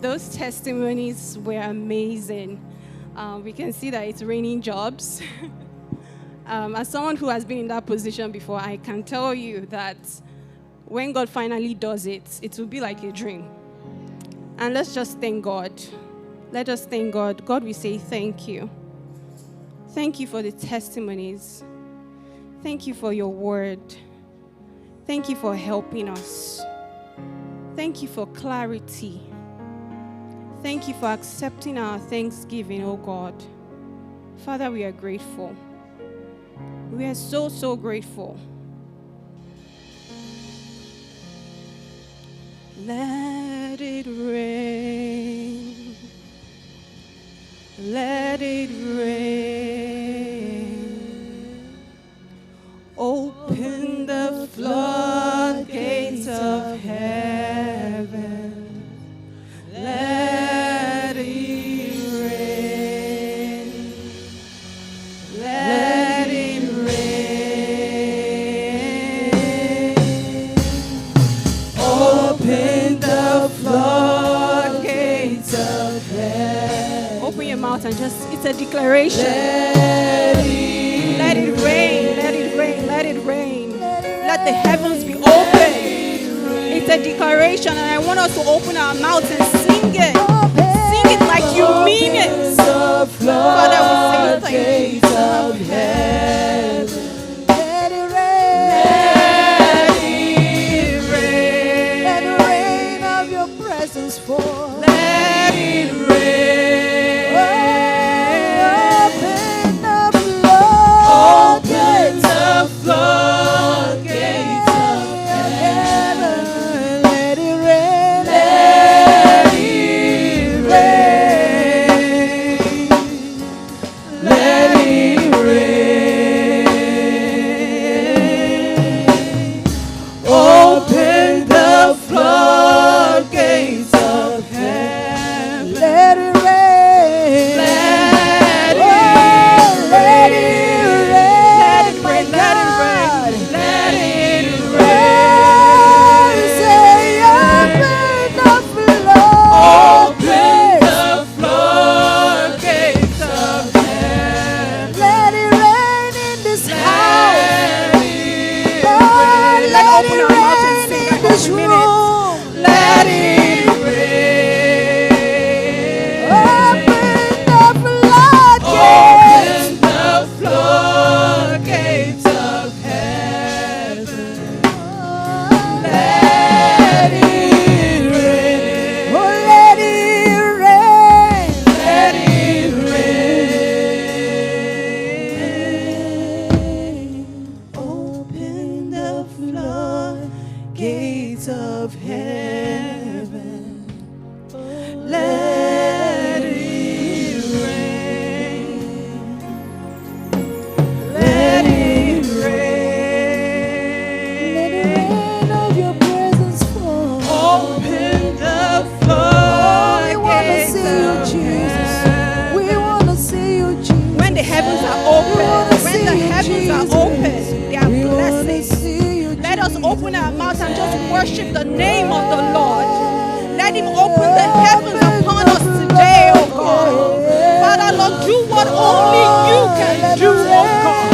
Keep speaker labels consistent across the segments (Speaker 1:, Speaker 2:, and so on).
Speaker 1: Those testimonies were amazing. We can see that it's raining jobs. As someone who has been in that position before, I can tell you that when God finally does it, it will be like a dream. And let's just thank God. Let us thank God. God, we say thank you. Thank you for the testimonies. Thank you for your word. Thank you for helping us. Thank you for clarity. Thank you for accepting our thanksgiving, oh God. Father, we are grateful. We are so, so grateful. Let it rain. Let it rain. Open the floodgates of heaven. Let it rain. Let it rain. Open the floodgates of heaven. Open your mouth and just, it's a declaration. Let it rain. Let it rain. Let it rain. Let the heavens be open. It's a declaration, and I want us to open our mouths and sing it. Sing it like you mean it. Father, we say thank you. Let it rain. Let the rain of your presence fall. Let it rain. Open the floodgates of heaven. Let it rain. Let it rain. Open the floodgates of heaven. Let it rain. Let it rain. Let it rain. Let it rain. Say, open the floodgates of heaven. Let it rain in this house. Let it rain in this room. Let it rain. Open the floodgates of heaven. Let it rain. Oh, let it rain. Let it rain. Open the floodgates of heaven. Let it rain. Let it rain. Let the rain of your presence fall. Open the floodgates of heaven. We want to see you, Jesus. When the heavens are open, when the heavens are open, they are blessings. Let us open our mouths and just worship the name of the Lord. Let him open the heavens upon us today, oh God. Father, Lord, do what only you can do, oh God.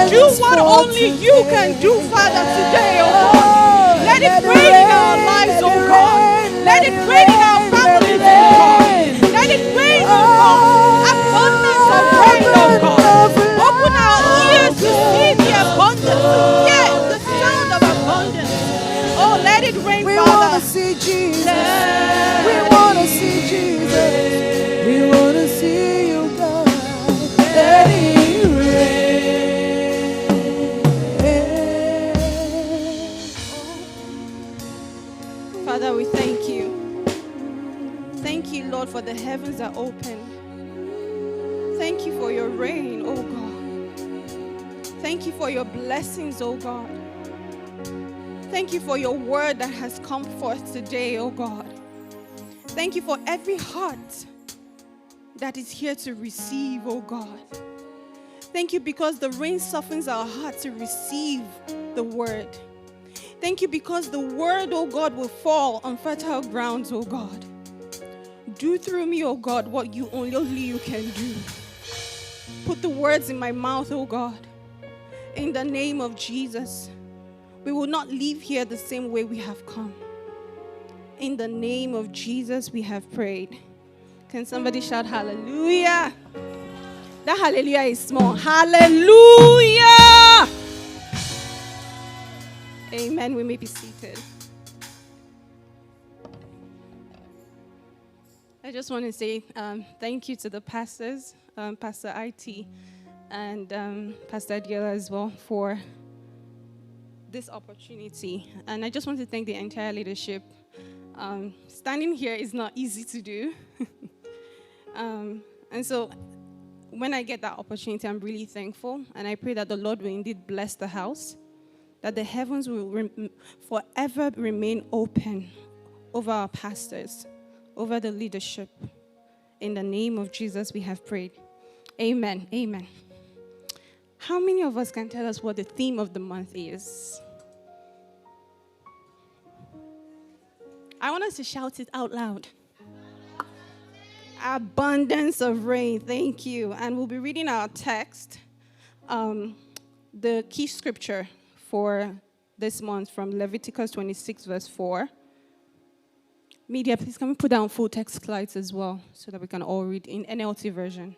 Speaker 1: Do what only you can do, Father, today, oh God. Let it rain in our lives, oh God. Let it rain in our families, oh God. Let it rain, oh God. Abundance of rain, oh God. Open our ears to see the abundance, to hear the sound of abundance. Oh, let it rain, Father. We want to see Jesus. We want to see Jesus. We want to see you, God. Let it rain. Father, we thank you. Thank you, Lord, for the heavens are open. Thank you for your rain, oh God. Thank you for your blessings, oh God. Thank you for your word that has come forth today, oh God. Thank you for every heart that is here to receive, oh God. Thank you because the rain softens our heart to receive the word. Thank you because the word, oh God, will fall on fertile grounds, oh God. Do through me, oh God, what only you can do. Put the words in my mouth, oh God. In the name of Jesus, we will not leave here the same way we have come. In the name of Jesus, we have prayed. Can somebody shout hallelujah? That hallelujah is small. Hallelujah! Amen. We may be seated. I just want to say thank you to the pastors, Pastor IT and Pastor Adiola as well, for this opportunity. And I just want to thank the entire leadership. Standing here is not easy to do. And so when I get that opportunity, I'm really thankful. And I pray that the Lord will indeed bless the house, that the heavens will forever remain open over our pastors, over the leadership. In the name of Jesus, we have prayed. Amen. Amen. How many of us can tell us what the theme of the month is? I want us to shout it out loud. Abundance of rain. Thank you. And we'll be reading our text, the key scripture for this month from Leviticus 26, verse 4. Media, please can we put down full text slides as well so that we can all read in NLT version.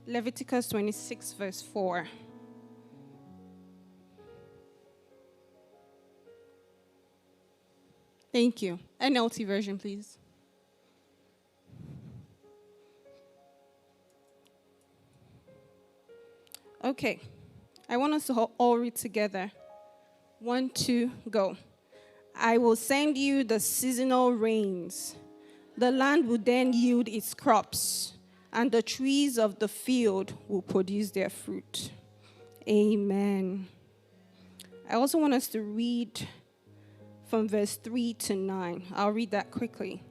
Speaker 1: Leviticus 26, verse 4. Thank you. NLT version, please. Okay. I want us to all read together. 1, 2, go. I will send you the seasonal rains. The land will then yield its crops, and the trees of the field will produce their fruit. Amen. I also want us to read from verse 3 to 9. I'll read that quickly.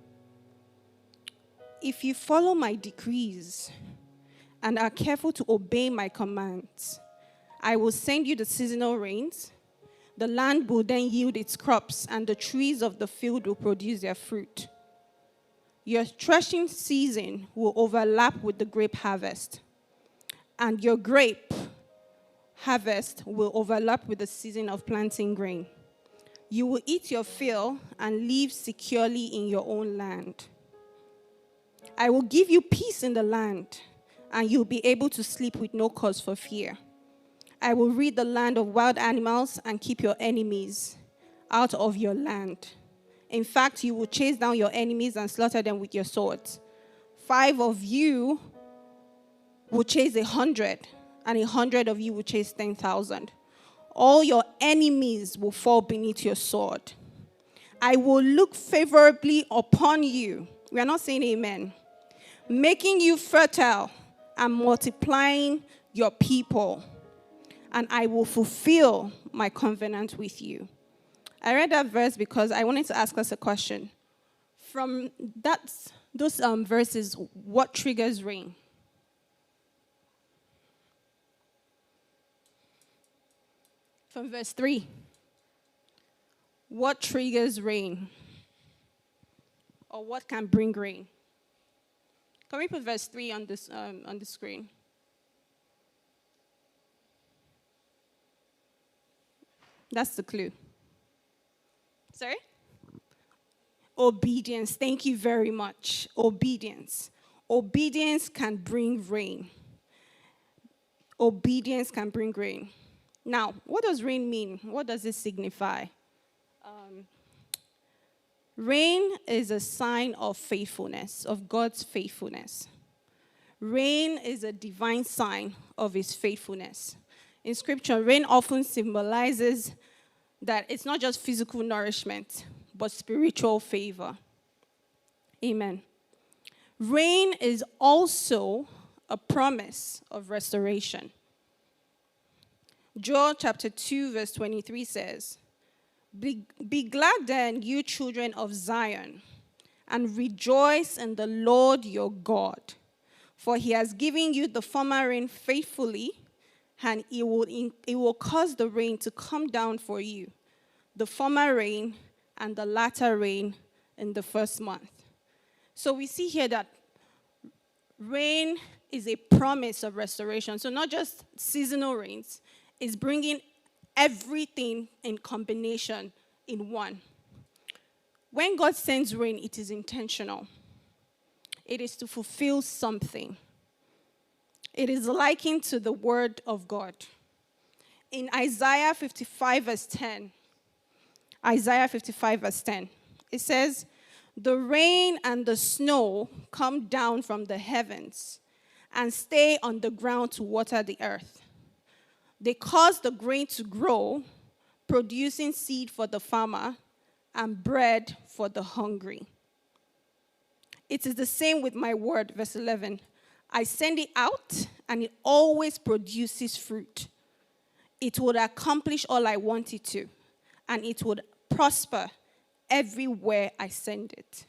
Speaker 1: If you follow my decrees and are careful to obey my commands, I will send you the seasonal rains. The land will then yield its crops, and the trees of the field will produce their fruit. Your threshing season will overlap with the grape harvest, and your grape harvest will overlap with the season of planting grain. You will eat your fill and live securely in your own land. I will give you peace in the land, and you'll be able to sleep with no cause for fear. I will rid the land of wild animals and keep your enemies out of your land. In fact, you will chase down your enemies and slaughter them with your swords. 5 of you will chase 100, and 100 of you will chase 10,000. All your enemies will fall beneath your sword. I will look favorably upon you. We are not saying amen. Making you fertile and multiplying your people. And I will fulfill my covenant with you. I read that verse because I wanted to ask us a question. From those verses, what triggers rain? From verse 3, what triggers rain? Or what can bring rain? Can we put verse 3 on the screen? That's the clue. Sorry? Obedience. Thank you very much. Obedience. Obedience can bring rain. Obedience can bring rain. Now, what does rain mean? What does it signify? Rain is a sign of faithfulness, of God's faithfulness. Rain is a divine sign of his faithfulness. In Scripture, rain often symbolizes that it's not just physical nourishment, but spiritual favor. Amen. Rain is also a promise of restoration. Joel chapter 2, verse 23 says, Be glad then, you children of Zion, and rejoice in the Lord your God, for he has given you the former rain faithfully, and it will cause the rain to come down for you, the former rain and the latter rain in the first month. So we see here that rain is a promise of restoration. So not just seasonal rains, it's bringing everything in combination in one. When God sends rain, it is intentional. It is to fulfill something. It is likened to the word of God. In Isaiah 55 verse 10, it says, "The rain and the snow come down from the heavens and stay on the ground to water the earth. They cause the grain to grow, producing seed for the farmer and bread for the hungry. It is the same with my word," verse 11. "I send it out, and it always produces fruit. It would accomplish all I want it to, and it would prosper everywhere I send it."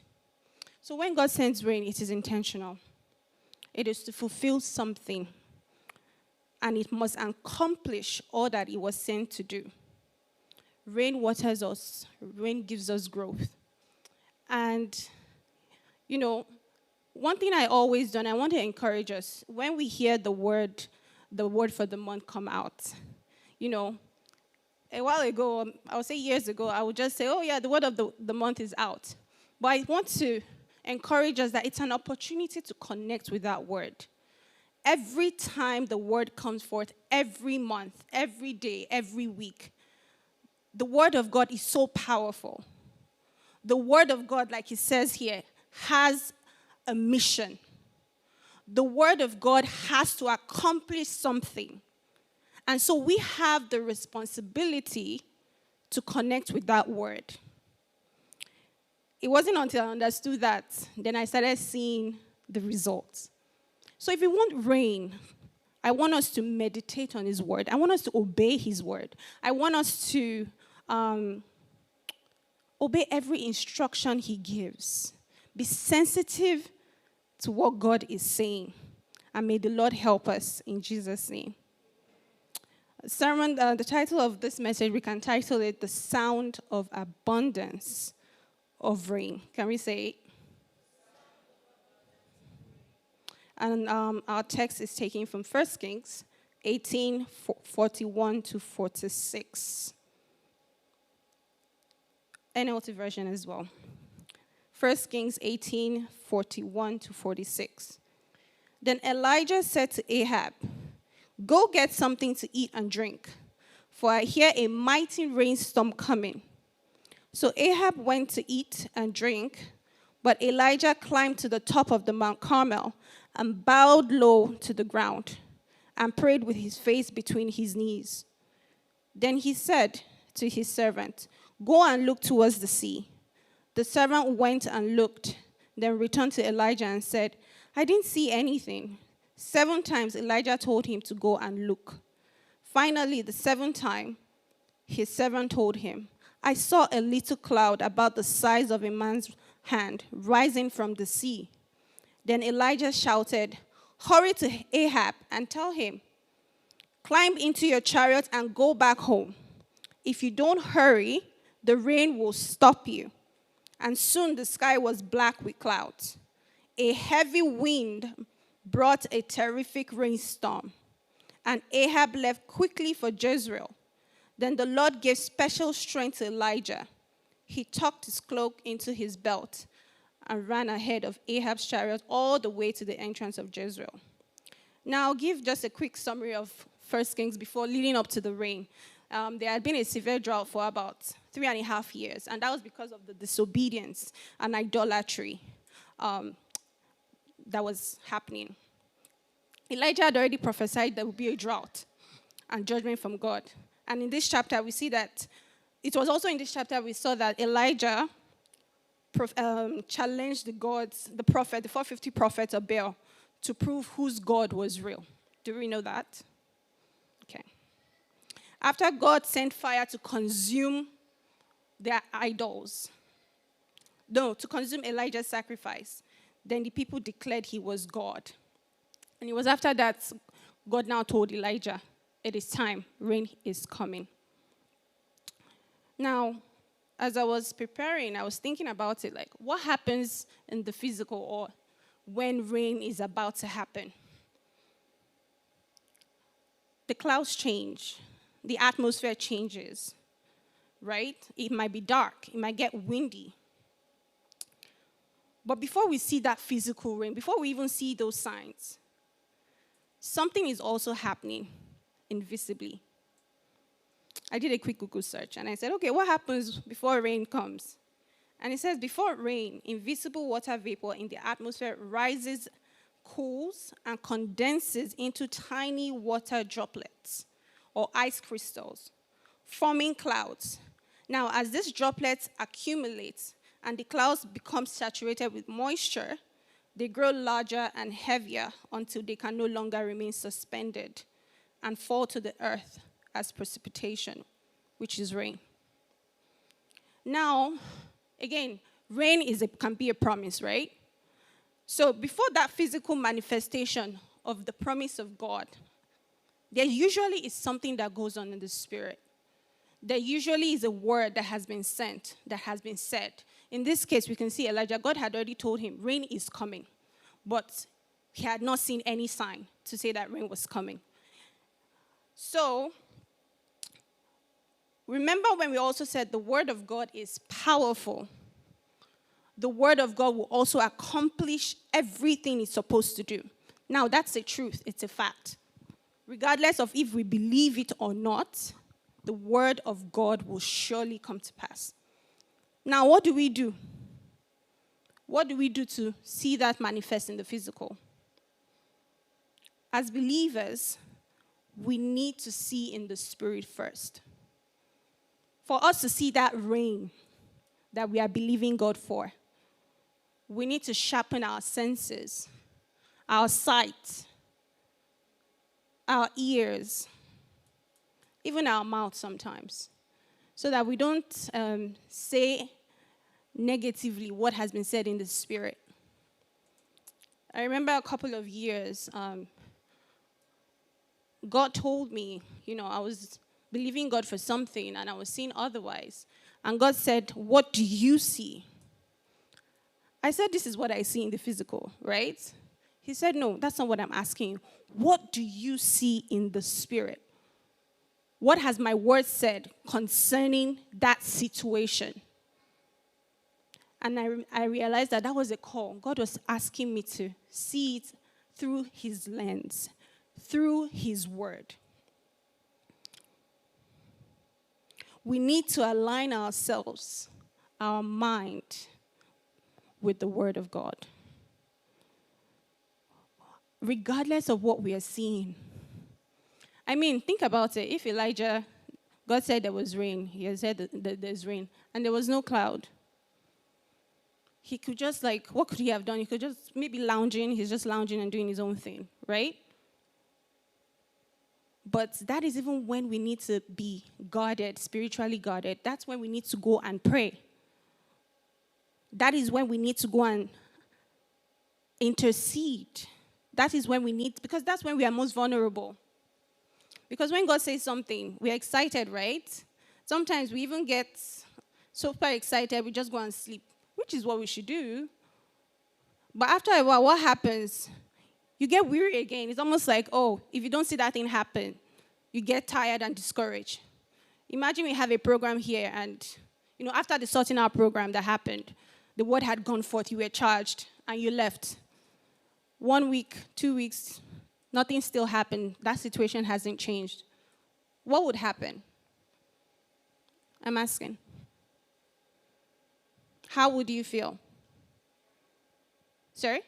Speaker 1: So when God sends rain, it is intentional. It is to fulfill something, and it must accomplish all that it was sent to do. Rain waters us. Rain gives us growth. And, one thing I always do, and I want to encourage us, when we hear the word for the month come out, a while ago, I would say years ago, I would just say, oh yeah, the word of the month is out. But I want to encourage us that it's an opportunity to connect with that word. Every time the word comes forth, every month, every day, every week, the word of God is so powerful. The word of God, like it says here, has a mission. The word of God has to accomplish something. And so we have the responsibility to connect with that word. It wasn't until I understood that, then I started seeing the results. So if we want rain, I want us to meditate on his word. I want us to obey his word. I want us to obey every instruction he gives. Be sensitive to what God is saying. And may the Lord help us in Jesus' name. Sermon, the title of this message, we can title it, "The Sound of Abundance of Rain." Can we say it? And our text is taken from 1 Kings 18, 41 to 46. NLT version as well. 1 Kings 18, 41 to 46. Then Elijah said to Ahab, "Go get something to eat and drink, for I hear a mighty rainstorm coming." So Ahab went to eat and drink, but Elijah climbed to the top of the Mount Carmel and bowed low to the ground and prayed with his face between his knees. Then he said to his servant, "Go and look towards the sea." The servant went and looked, then returned to Elijah and said, "I didn't see anything." 7 times Elijah told him to go and look. Finally, the 7th time, his servant told him, "I saw a little cloud about the size of a man's hand rising from the sea." Then Elijah shouted, "Hurry to Ahab and tell him, 'Climb into your chariot and go back home. If you don't hurry, the rain will stop you." And soon the sky was black with clouds. A heavy wind brought a terrific rainstorm, and Ahab left quickly for Jezreel. Then the Lord gave special strength to Elijah. He tucked his cloak into his belt and ran ahead of Ahab's chariot all the way to the entrance of Jezreel. Now, I'll give just a quick summary of 1 Kings before leading up to the rain. There had been a severe drought for about 3.5 years, and that was because of the disobedience and idolatry that was happening. Elijah had already prophesied there would be a drought and judgment from God. And in this chapter, we see that, it was also in this chapter we saw that Elijah challenged the 450 prophets of Baal to prove whose God was real. Do we know that? Okay. After God sent fire to consume their idols, to consume Elijah's sacrifice, then the people declared he was God. And it was after that God now told Elijah it is time. Rain is coming. Now, as I was preparing, I was thinking about it, like, what happens in the physical or when rain is about to happen? The clouds change. The atmosphere changes, right? It might be dark. It might get windy. But before we see that physical rain, before we even see those signs, something is also happening invisibly. I did a quick Google search, and I said, okay, what happens before rain comes? And it says, before rain, invisible water vapor in the atmosphere rises, cools, and condenses into tiny water droplets or ice crystals, forming clouds. Now, as these droplets accumulate and the clouds become saturated with moisture, they grow larger and heavier until they can no longer remain suspended and fall to the earth as precipitation, which is rain. Now, again, rain can be a promise, right? So before that physical manifestation of the promise of God, there usually is something that goes on in the spirit. There usually is a word that has been sent, that has been said. In this case, we can see Elijah. God had already told him, rain is coming. But he had not seen any sign to say that rain was coming. So, remember when we also said the word of God is powerful. The word of God will also accomplish everything it's supposed to do. Now, that's the truth. It's a fact. Regardless of if we believe it or not, the word of God will surely come to pass. Now, what do we do? What do we do to see that manifest in the physical? As believers, we need to see in the spirit first. For us to see that rain that we are believing God for, we need to sharpen our senses, our sight, our ears, even our mouth sometimes, so that we don't say negatively what has been said in the spirit. I remember a couple of years, God told me, I was believing God for something and I was seeing otherwise. And God said, what do you see? I said, this is what I see in the physical, right? He said, no, that's not what I'm asking you. What do you see in the spirit? What has my word said concerning that situation? And I realized that was a call. God was asking me to see it through his lens, through his word. We need to align ourselves, our mind, with the word of God. Regardless of what we are seeing. I mean, think about it. If Elijah, God said there was rain, he had said that there's rain, and there was no cloud. He could just what could he have done? He could just maybe lounging. He's just lounging and doing his own thing, right? But that is even when we need to be guarded, spiritually guarded. That's when we need to go and pray. That is when we need to go and intercede. That is when because that's when we are most vulnerable. Because when God says something, we're excited, right? Sometimes we even get super excited, we just go and sleep, which is what we should do. But after a while, what happens? You get weary again. It's almost like, if you don't see that thing happen, you get tired and discouraged. Imagine we have a program here and, after the sorting out program that happened, the word had gone forth, you were charged, and you left. 1 week, 2 weeks, nothing still happened. That situation hasn't changed. What would happen? I'm asking. How would you feel? Sorry?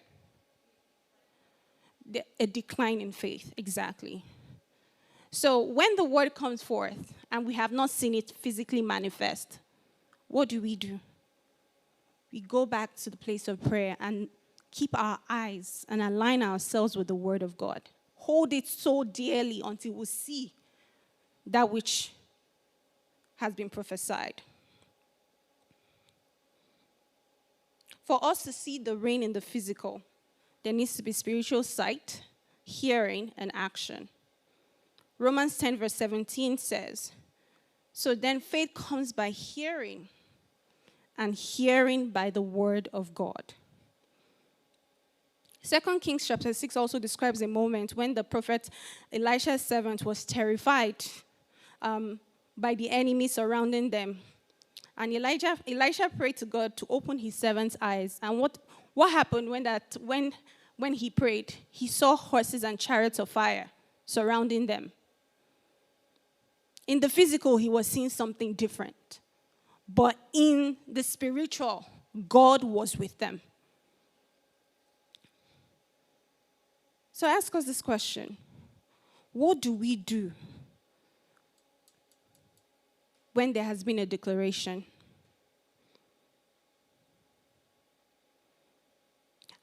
Speaker 1: A decline in faith, exactly. So when the word comes forth and we have not seen it physically manifest, what do? We go back to the place of prayer and keep our eyes and align ourselves with the word of God. Hold it so dearly until we see that which has been prophesied. For us to see the rain in the physical, there needs to be spiritual sight, hearing, and action. Romans 10 verse 17 says, so then faith comes by hearing, and hearing by the word of God. 2 Kings chapter 6 also describes a moment when the prophet Elisha's servant was terrified by the enemy surrounding them. And Elisha prayed to God to open his servant's eyes. And what happened when he prayed? He saw horses and chariots of fire surrounding them. In the physical, he was seeing something different. But in the spiritual, God was with them. So I ask us this question. What do we do when there has been a declaration?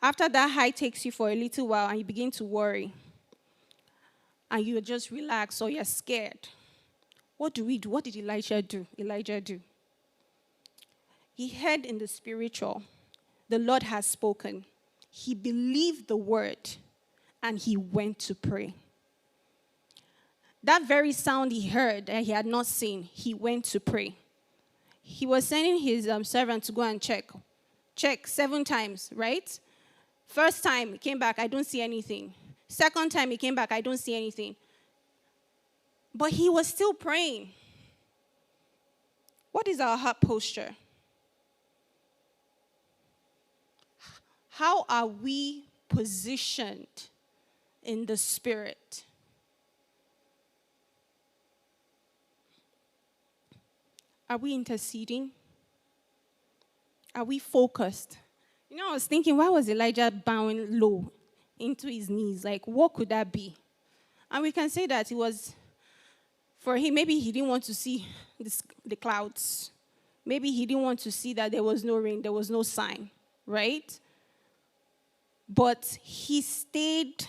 Speaker 1: After that high takes you for a little while and you begin to worry, and you just relax or you're scared, what do we do? What did Elijah do? He heard in the spiritual, the Lord has spoken. He believed the word, and he went to pray. That very sound he heard that he had not seen, he went to pray. He was sending his servant to go and check 7 times, right? First time he came back, I don't see anything. Second time he came back, I don't see anything. But he was still praying. What is our heart posture? How are we positioned in the spirit? Are we interceding? Are we focused? I was thinking, why was Elijah bowing low into his knees? Like, what could that be? And we can say that it was, for him, maybe he didn't want to see the clouds. Maybe he didn't want to see that there was no rain, there was no sign, right? But he stayed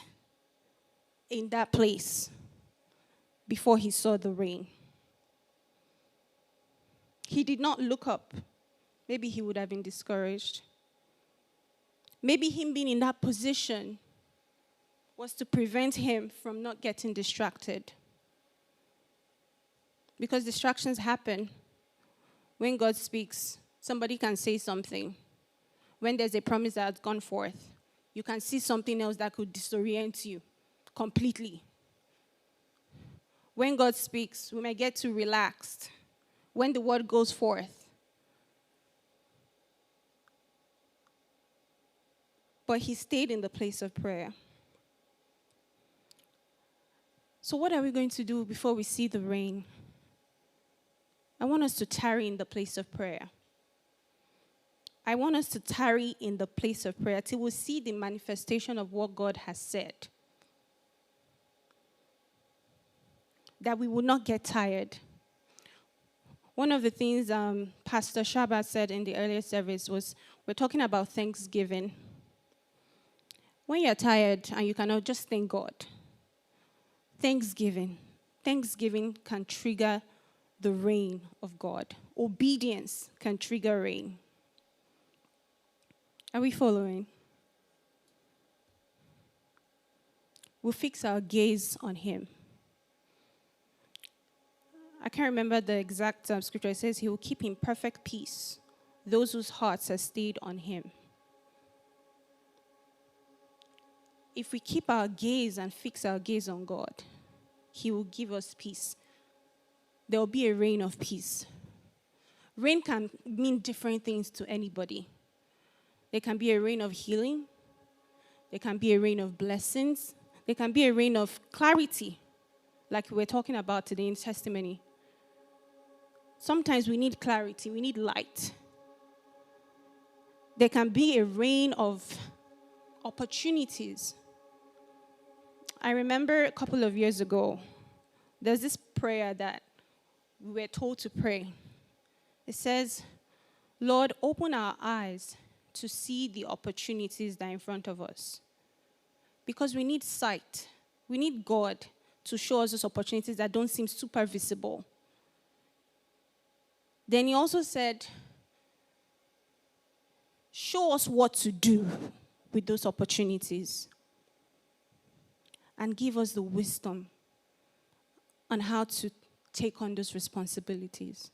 Speaker 1: in that place before he saw the rain. He did not look up. Maybe he would have been discouraged. Maybe him being in that position was to prevent him from not getting distracted. Because distractions happen. When God speaks, somebody can say something. When there's a promise that has gone forth, you can see something else that could disorient you completely. When God speaks, we may get too relaxed. When the word goes forth. But he stayed in the place of prayer. So what are we going to do before we see the rain? I want us to tarry in the place of prayer. I want us to tarry in the place of prayer till we see the manifestation of what God has said. That we will not get tired. One of the things Pastor Shaba said in the earlier service was, we're talking about Thanksgiving. When you're tired and you cannot, just thank God. Thanksgiving can trigger the reign of God. Obedience can trigger rain. Are we following? We'll fix our gaze on him. I can't remember the exact scripture. It says he will keep in perfect peace those whose hearts are stayed on him. If we keep our gaze and fix our gaze on God, he will give us peace. There will be a reign of peace. Rain can mean different things to anybody. There can be a rain of healing. There can be a rain of blessings. There can be a rain of clarity, like we were talking about today in testimony. Sometimes we need clarity. We need light. There can be a rain of opportunities. I remember a couple of years ago, there's this prayer that we were told to pray. It says, Lord, open our eyes to see the opportunities that are in front of us. Because we need sight. We need God to show us those opportunities that don't seem super visible. Then he also said, show us what to do with those opportunities. And give us the wisdom on how to take on those responsibilities.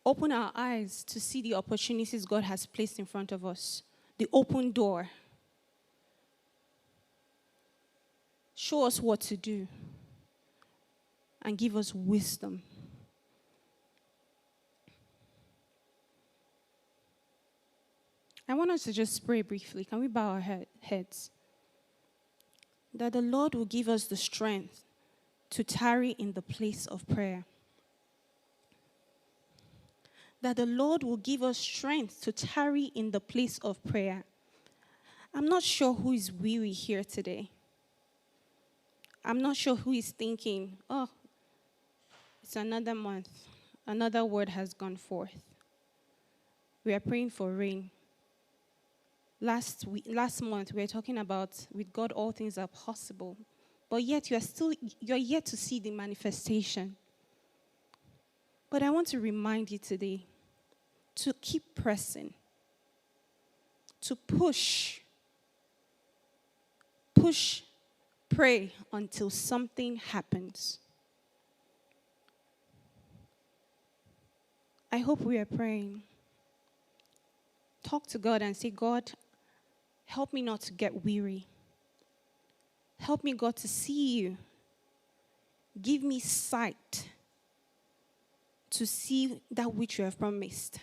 Speaker 1: Open our eyes to see the opportunities God has placed in front of us, the open door. Show us what to do and give us wisdom. I want us to just pray briefly. Can we bow our heads? That the Lord will give us the strength to tarry in the place of prayer. That the Lord will give us strength to tarry in the place of prayer. I'm not sure who is weary here today. I'm not sure who is thinking, oh, it's another month. Another word has gone forth. We are praying for rain. Last month, we were talking about with God all things are possible. But yet you're yet to see the manifestation. But I want to remind you today to keep pressing, to push, pray until something happens. I hope we are praying. Talk to God and say, God, help me not to get weary. Help me, God, to see you. Give me sight to see that which you have promised.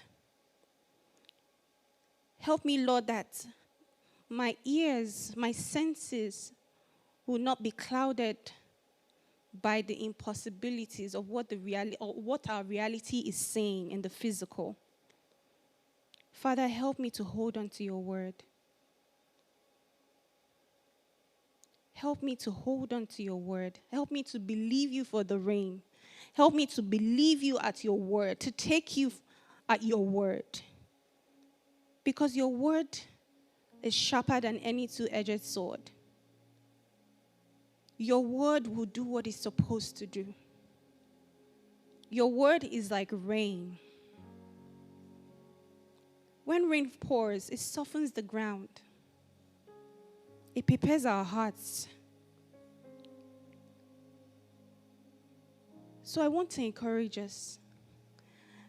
Speaker 1: Help me, Lord, that my ears, my senses will not be clouded by the impossibilities of what our reality is saying in the physical. Father, help me to hold on to your word. Help me to hold on to your word. Help me to believe you for the rain. Help me to believe you at your word, to take you at your word. Because your word is sharper than any two-edged sword. Your word will do what it's supposed to do. Your word is like rain. When rain pours, it softens the ground. It prepares our hearts. So I want to encourage us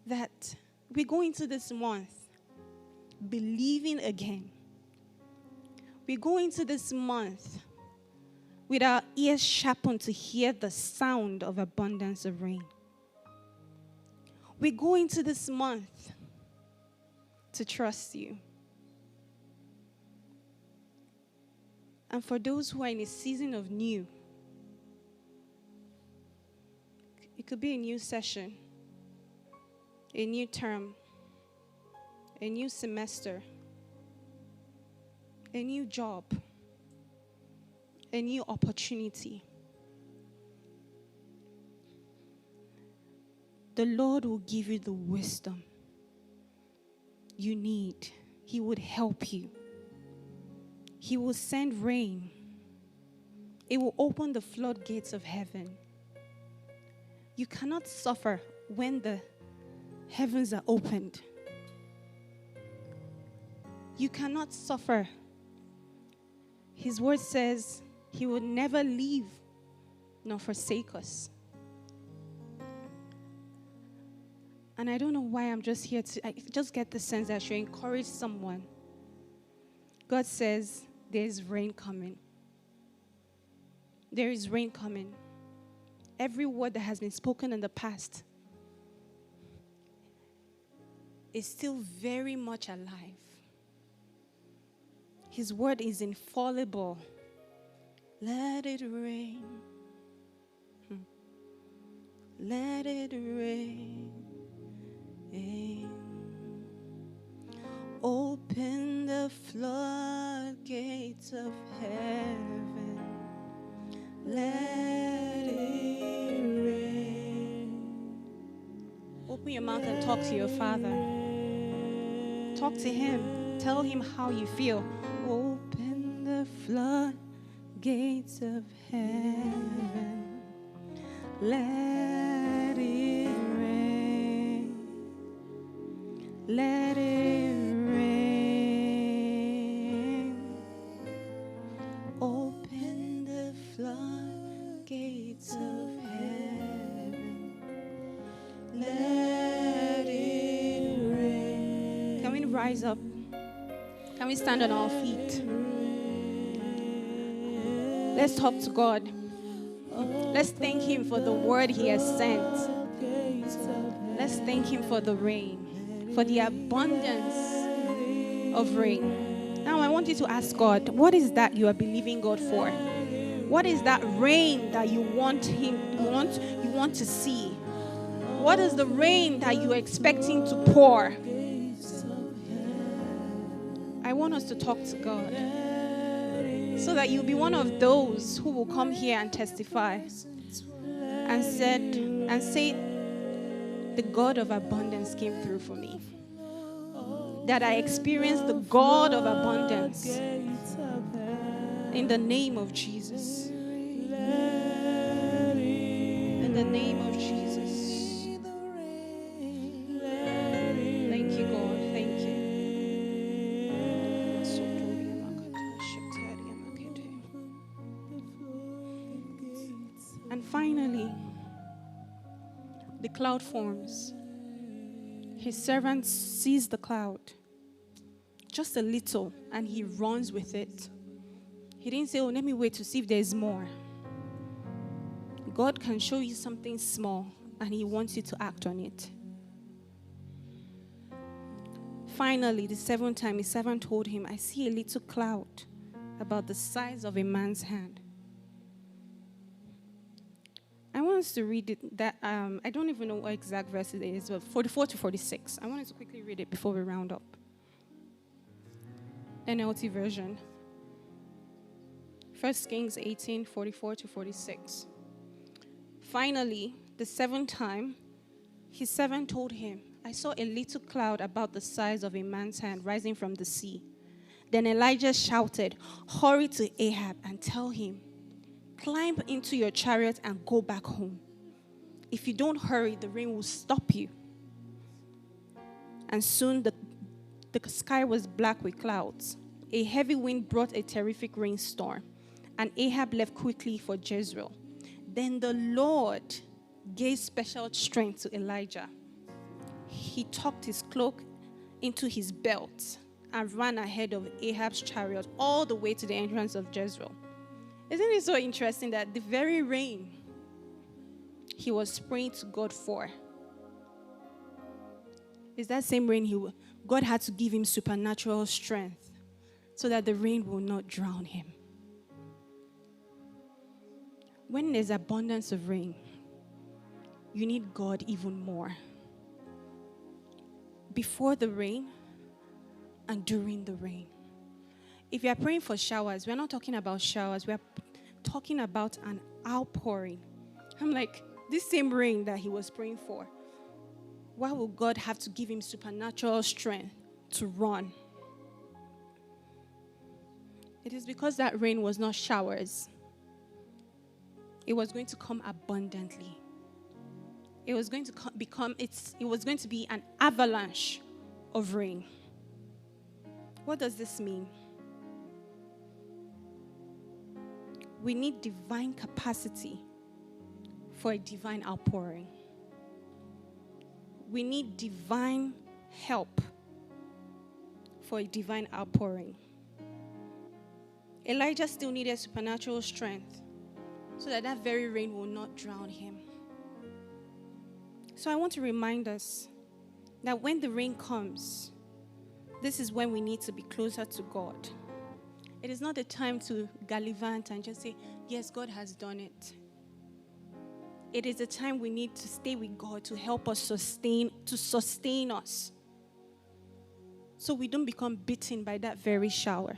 Speaker 1: that we go into this month believing again. We go into this month with our ears sharpened to hear the sound of abundance of rain. We go into this month to trust you. And for those who are in a season of new, it could be a new session, a new term, a new semester, a new job, a new opportunity. The Lord will give you the wisdom you need. He would help you. He will send rain. It will open the floodgates of heaven. You cannot suffer when the heavens are opened. You cannot suffer. His word says he will never leave nor forsake us. And I don't know why I'm just here I just get the sense that I should encourage someone. God says there's rain coming. There is rain coming. Every word that has been spoken in the past is still very much alive. His word is infallible. Let it rain. Let it rain. Open the floodgates of heaven. Let it rain. Open your mouth and talk to your Father. Talk to him. Tell him how you feel. Open the floodgates of heaven. Let it rain. Let it rain. Open the rise up? Can we stand on our feet? Let's talk to God. Let's thank Him for the word He has sent. Let's thank Him for the rain, for the abundance of rain. Now I want you to ask God, what is that you are believing God for? What is that rain that you want to see? What is the rain that you are expecting to pour? I want us to talk to God so that you'll be one of those who will come here and testify and say, the God of abundance came through for me. That I experienced the God of abundance in the name of Jesus. In the name of Jesus. Thank you, God. Thank you. And finally, the cloud forms. His servant sees the cloud, just a little, and he runs with it. He didn't say, let me wait to see if there's more. God can show you something small, and He wants you to act on it. Finally, the seventh time, his servant told him, I see a little cloud about the size of a man's hand. I want us to read it. I don't even know what exact verse it is, but 44 to 46. I want us to quickly read it before we round up. NLT version. 1 Kings 18, 44 to 46. Finally, the seventh time, his servant told him, I saw a little cloud about the size of a man's hand rising from the sea. Then Elijah shouted, hurry to Ahab and tell him, climb into your chariot and go back home. If you don't hurry, the rain will stop you. And soon the sky was black with clouds. A heavy wind brought a terrific rainstorm, and Ahab left quickly for Jezreel. Then the Lord gave special strength to Elijah. He tucked his cloak into his belt and ran ahead of Ahab's chariot all the way to the entrance of Jezreel. Isn't it so interesting that the very rain he was praying to God for is that same rain God had to give him supernatural strength so that the rain will not drown him. When there's abundance of rain, you need God even more. Before the rain and during the rain. If you are praying for showers, we're not talking about showers. We're talking about an outpouring. I'm like, this same rain that he was praying for, why will God have to give him supernatural strength to run? It is because that rain was not showers. It was going to come abundantly. It was going to it was going to be an avalanche of rain. What does this mean? We need divine capacity for a divine outpouring. We need divine help for a divine outpouring. Elijah still needed supernatural strength so that very rain will not drown him. So I want to remind us that when the rain comes, this is when we need to be closer to God. It is not the time to gallivant and just say, yes, God has done it. It is the time we need to stay with God to help us sustain us. So we don't become bitten by that very shower.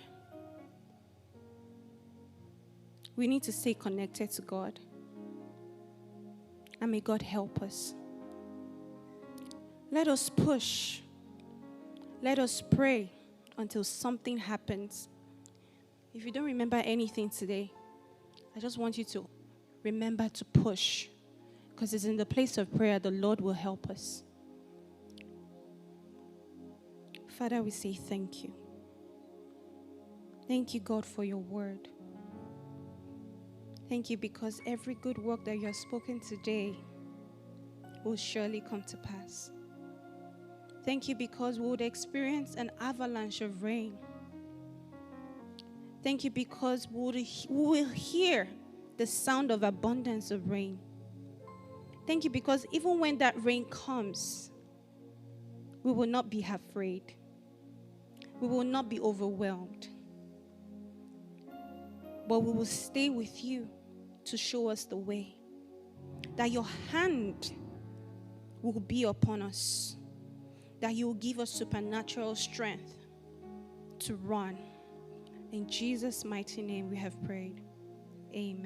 Speaker 1: We need to stay connected to God. And may God help us. Let us push. Let us pray until something happens. If you don't remember anything today, I just want you to remember to push. Because it's in the place of prayer the Lord will help us. Father, we say thank you. Thank you, God, for your word. Thank you because every good work that you have spoken today will surely come to pass. Thank you because we would experience an avalanche of rain. Thank you because we will hear the sound of abundance of rain. Thank you because even when that rain comes, we will not be afraid. We will not be overwhelmed. But we will stay with you to show us the way. That your hand will be upon us. That you will give us supernatural strength to run. In Jesus' mighty name we have prayed. Amen.